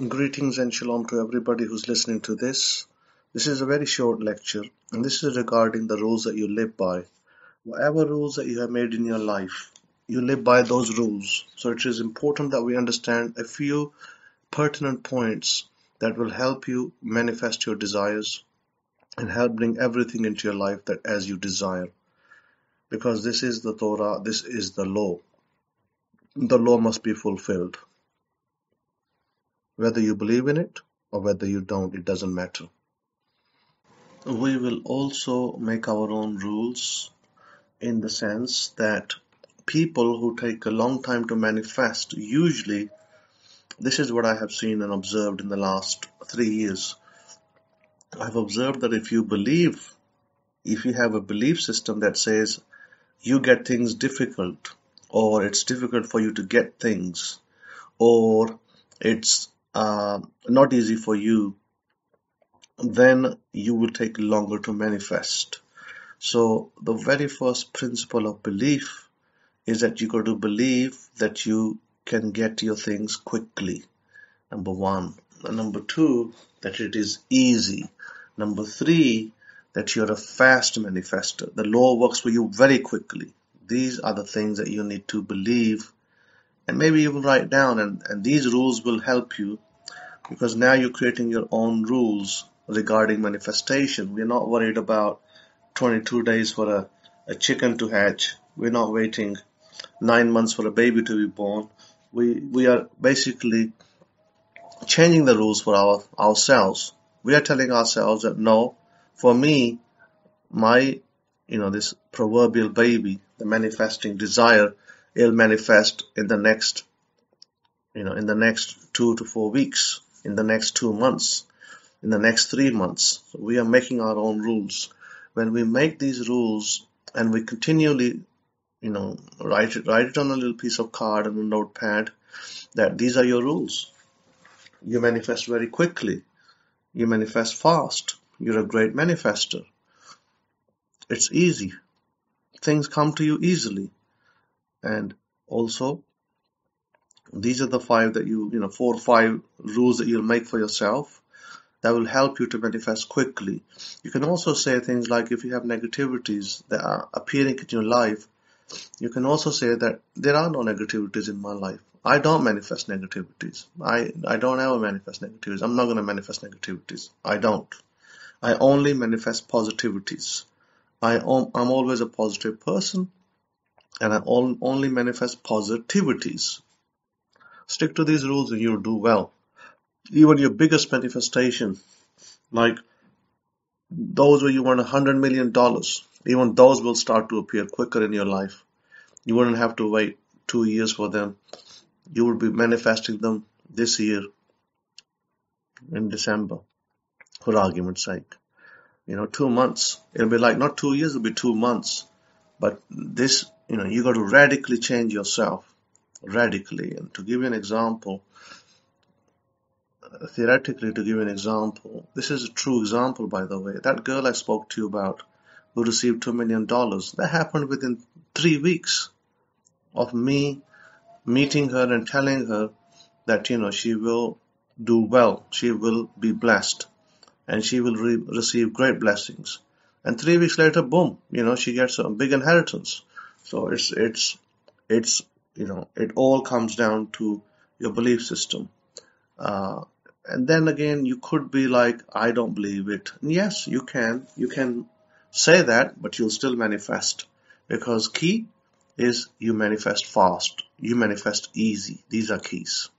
Greetings and shalom to everybody who's listening to this. This is a very short lecture, and this is regarding the rules that you live by. Whatever rules that you have made in your life, you live by those rules. So it is important that we understand a few pertinent points that will help you manifest your desires and help bring everything into your life that as you desire. Because this is the Torah, this is the law. The law must be fulfilled. Whether you believe in it or whether you don't, it doesn't matter. We will also make our own rules in the sense that people who take a long time to manifest, usually, this is what I have seen and observed in the last 3 years. I've observed that if you have a belief system that says you get things difficult, or it's difficult for you to get things, or it's not easy for you, then you will take longer to manifest. So the very first principle of belief is that you got to believe that you can get your things quickly. Number one. And number two, that it is easy. Number three, that you're a fast manifester. The law works for you very quickly. These are the things that you need to believe and maybe even write down. And these rules will help you, because now you're creating your own rules regarding manifestation. We're not worried about 22 days for a chicken to hatch. We're not waiting 9 months for a baby to be born. We are basically changing the rules for ourselves. We are telling ourselves that no, for me, this proverbial baby, the manifesting desire, it'll manifest in the next 2 to 4 weeks, in the next 2 months, in the next 3 months. So we are making our own rules. When we make these rules and we continually, write it on a little piece of card and a notepad, that these are your rules. You manifest very quickly. You manifest fast. You're a great manifester. It's easy. Things come to you easily. And also, these are the 4 or 5 rules that you'll make for yourself that will help you to manifest quickly. You can also say things like, if you have negativities that are appearing in your life, you can also say that there are no negativities in my life. I don't manifest negativities. I don't ever manifest negativities. I'm not going to manifest negativities. I don't. I only manifest positivities. I'm always a positive person, and I only manifest positivities. Stick to these rules and you'll do well. Even your biggest manifestation, like those where you want $100 million, even those will start to appear quicker in your life. You wouldn't have to wait 2 years for them. You will be manifesting them this year in December, for argument's sake. 2 months. It'll be like not 2 years, it'll be 2 months. But this, you got to radically change yourself. Radically. And to give you an example, theoretically, to give you an example, this is a true example, by the way. That girl I spoke to you about who received $2 million, that happened within 3 weeks of me meeting her and telling her that, she will do well, she will be blessed, and she will receive great blessings. And 3 weeks later, boom, she gets a big inheritance. So it's it all comes down to your belief system. And then again, you could be like, I don't believe it. And yes, you can say that, but you'll still manifest, because key is you manifest fast, you manifest easy. These are keys.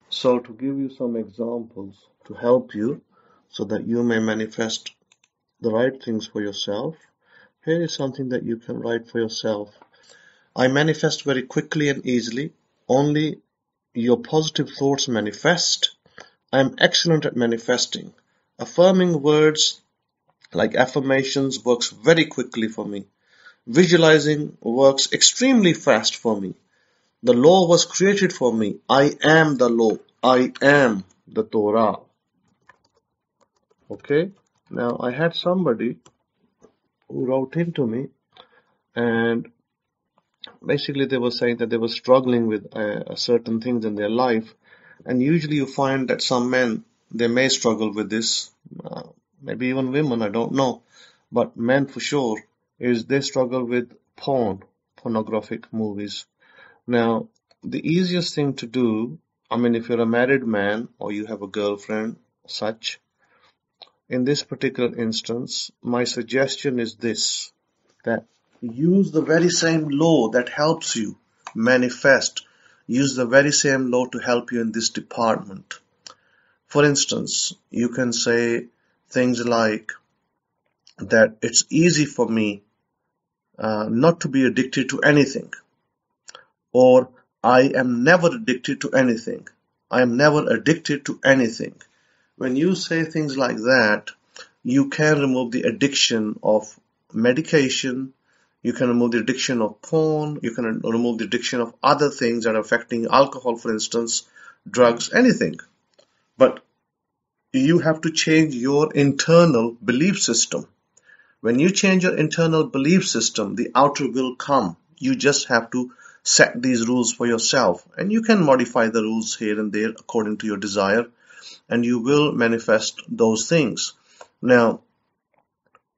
So to give you some examples to help you so that you may manifest the right things for yourself, here is something that you can write for yourself. I manifest very quickly and easily. Only your positive thoughts manifest. I am excellent at manifesting. Affirming words like affirmations works very quickly for me. Visualizing works extremely fast for me. The law was created for me. I am the law. I am the Torah. Okay? Now, I had somebody who wrote into me, and basically they were saying that they were struggling with certain things in their life, And usually you find that some men, they may struggle with this, maybe even women, I don't know. But men for sure, is they struggle with pornographic movies. Now, the easiest thing to do, I mean, if you're a married man or you have a girlfriend, such, in this particular instance, my suggestion is this, that use the very same law that helps you manifest. Use the very same law to help you in this department. For instance, you can say things like that it's easy for me not to be addicted to anything, or I am never addicted to anything. I am never addicted to anything. When you say things like that, you can remove the addiction of medication, you can remove the addiction of porn, you can remove the addiction of other things that are affecting alcohol, for instance, drugs, anything. But you have to change your internal belief system. When you change your internal belief system, the outer will come. You just have to set these rules for yourself, and you can modify the rules here and there according to your desire, and you will manifest those things. Now,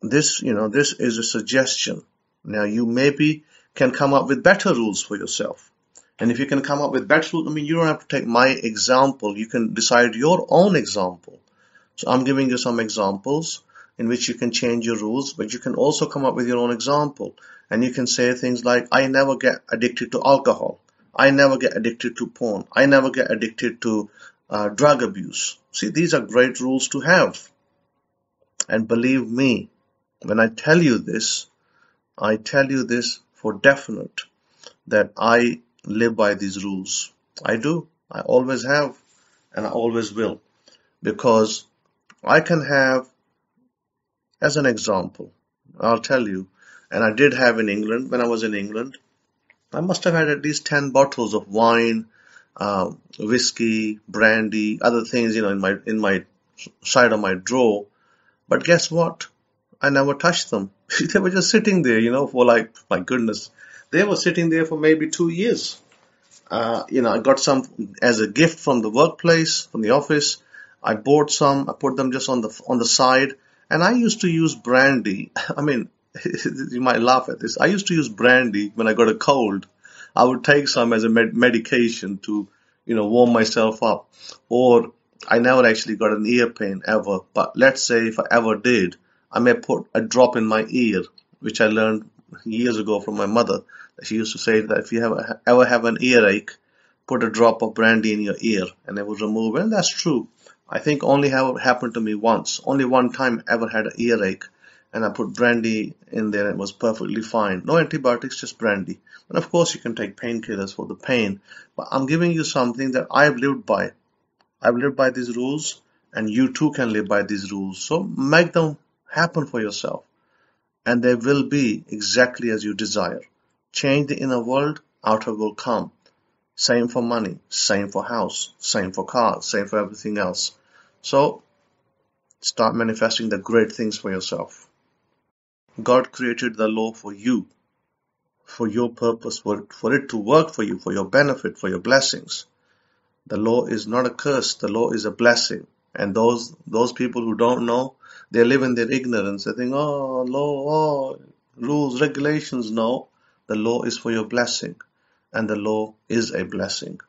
this is a suggestion. Now, you maybe can come up with better rules for yourself. And if you can come up with better rules, I mean, you don't have to take my example. You can decide your own example. So I'm giving you some examples in which you can change your rules, but you can also come up with your own example. And you can say things like, I never get addicted to alcohol. I never get addicted to porn. I never get addicted to drug abuse. See, these are great rules to have. And believe me, when I tell you this for definite, that I live by these rules. I do. I always have, and I always will. Because I can have, as an example, I'll tell you, and I did have in England, when I was in England, I must have had at least 10 bottles of wine, whiskey, brandy, other things, in my side of my drawer. But guess what? I never touched them. They were just sitting there, for like, my goodness, they were sitting there for maybe 2 years. I got some as a gift from the workplace, from the office. I bought some, I put them just on the side, and I used to use brandy. I mean, you might laugh at this. I used to use brandy when I got a cold. I would take some as a medication to, warm myself up. Or I never actually got an ear pain ever, but let's say if I ever did, I may put a drop in my ear, which I learned years ago from my mother. She used to say that if you ever have an earache, put a drop of brandy in your ear and it will remove it. And that's true. I think only happened to me once. Only one time I ever had an earache, and I put brandy in there and it was perfectly fine. No antibiotics, just brandy. And of course you can take painkillers for the pain. But I'm giving you something that I've lived by. I've lived by these rules, and you too can live by these rules. So make them happen for yourself, and they will be exactly as you desire. Change the inner world, outer will come. Same for money, same for house, same for cars, same for everything else. So start manifesting the great things for yourself. God created the law for you, for your purpose, for it to work for you, for your benefit, for your blessings. The law is not a curse, the law is a blessing. And those people who don't know, they live in their ignorance. They think, law, rules, regulations. No, the law is for your blessing, and the law is a blessing.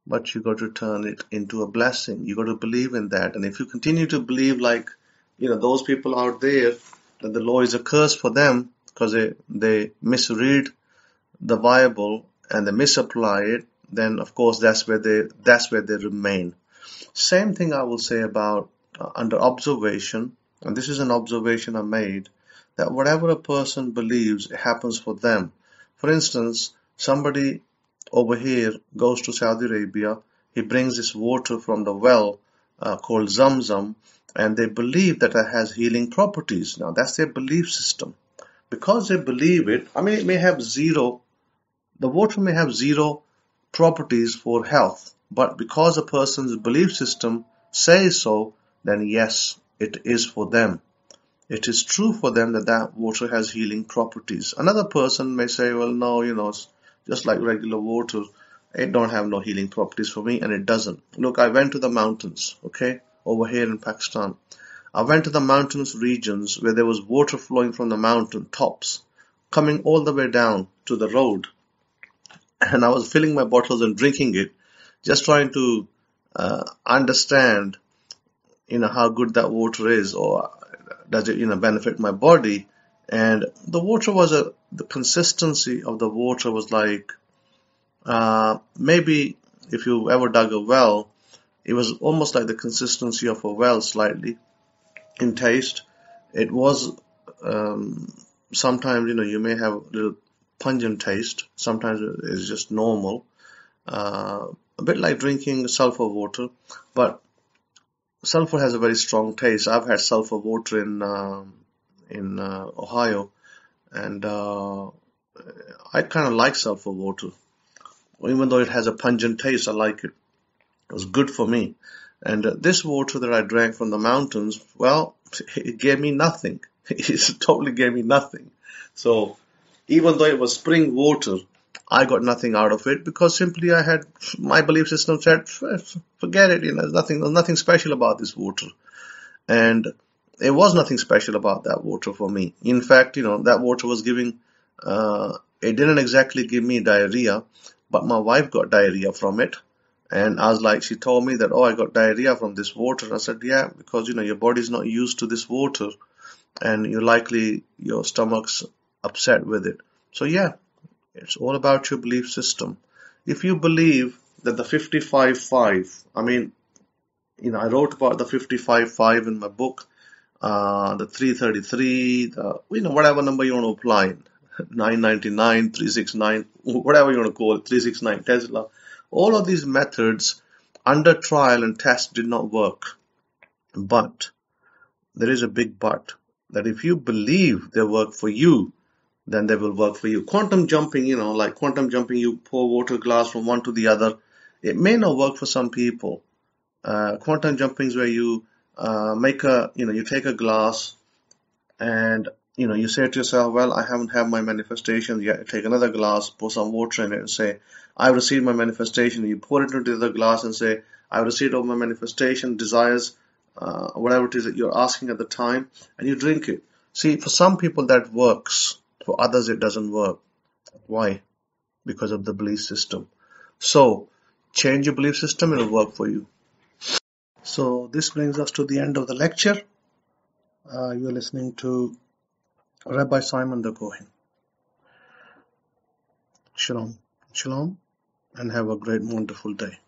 But you got to turn it into a blessing. You got to believe in that. And if you continue to believe like, those people out there, that the law is a curse for them because they misread the Bible and they misapply it, then of course that's where they remain. Same thing I will say about under observation, and this is an observation I made, that whatever a person believes, it happens for them. For instance, somebody over here goes to Saudi Arabia, he brings this water from the well called Zamzam, and they believe that it has healing properties. Now that's their belief system. Because they believe it, it may have zero, the water may have zero properties for health, but because a person's belief system says so, then yes, it is for them. It is true for them that water has healing properties. Another person may say, well, no, it's just like regular water. it don't have no healing properties for me, and it doesn't. Look, I went to the mountains, okay, over here in Pakistan. I went to the mountainous regions where there was water flowing from the mountain tops, coming all the way down to the road. And I was filling my bottles and drinking it, just trying to understand, how good that water is, or does it, benefit my body. And the water was the consistency of the water was like, maybe if you ever dug a well, it was almost like the consistency of a well, slightly in taste. It was sometimes, you may have a little pungent taste. Sometimes it's just normal, a bit like drinking sulfur water, but sulfur has a very strong taste. I've had sulfur water in Ohio, and I kind of like sulfur water. Even though it has a pungent taste, I like it. It was good for me. And this water that I drank from the mountains, well, it gave me nothing. It totally gave me nothing. So even though it was spring water, I got nothing out of it, because simply I had, my belief system said, forget it, there's nothing special about this water. And there was nothing special about that water for me. In fact, that water was giving, it didn't exactly give me diarrhea, but my wife got diarrhea from it. And I was like, she told me that, oh, I got diarrhea from this water. And I said, yeah, because, your body's not used to this water, and your stomach's upset with it. So yeah, it's all about your belief system. If you believe that the 55-5, I wrote about the 55-5 in my book, the 333, whatever number you want to apply, 999, 369, whatever you want to call it, 369 Tesla. All of these methods under trial and test did not work. But there is a big but, that if you believe they work for you, then they will work for you. Quantum jumping, like quantum jumping, you pour water glass from one to the other. It may not work for some people. Quantum jumping is where you you take a glass, and you say to yourself, well, I haven't had my manifestation yet. Take another glass, pour some water in it, and say, I've received my manifestation. You pour it into the other glass and say, I've received all my manifestation, desires, whatever it is that you're asking at the time, and you drink it. See, for some people that works. For others, it doesn't work. Why? Because of the belief system. So, change your belief system, it will work for you. So, this brings us to the end of the lecture. You're listening to Rabbi Simon the Kohen. Shalom. Shalom, and have a great, wonderful day.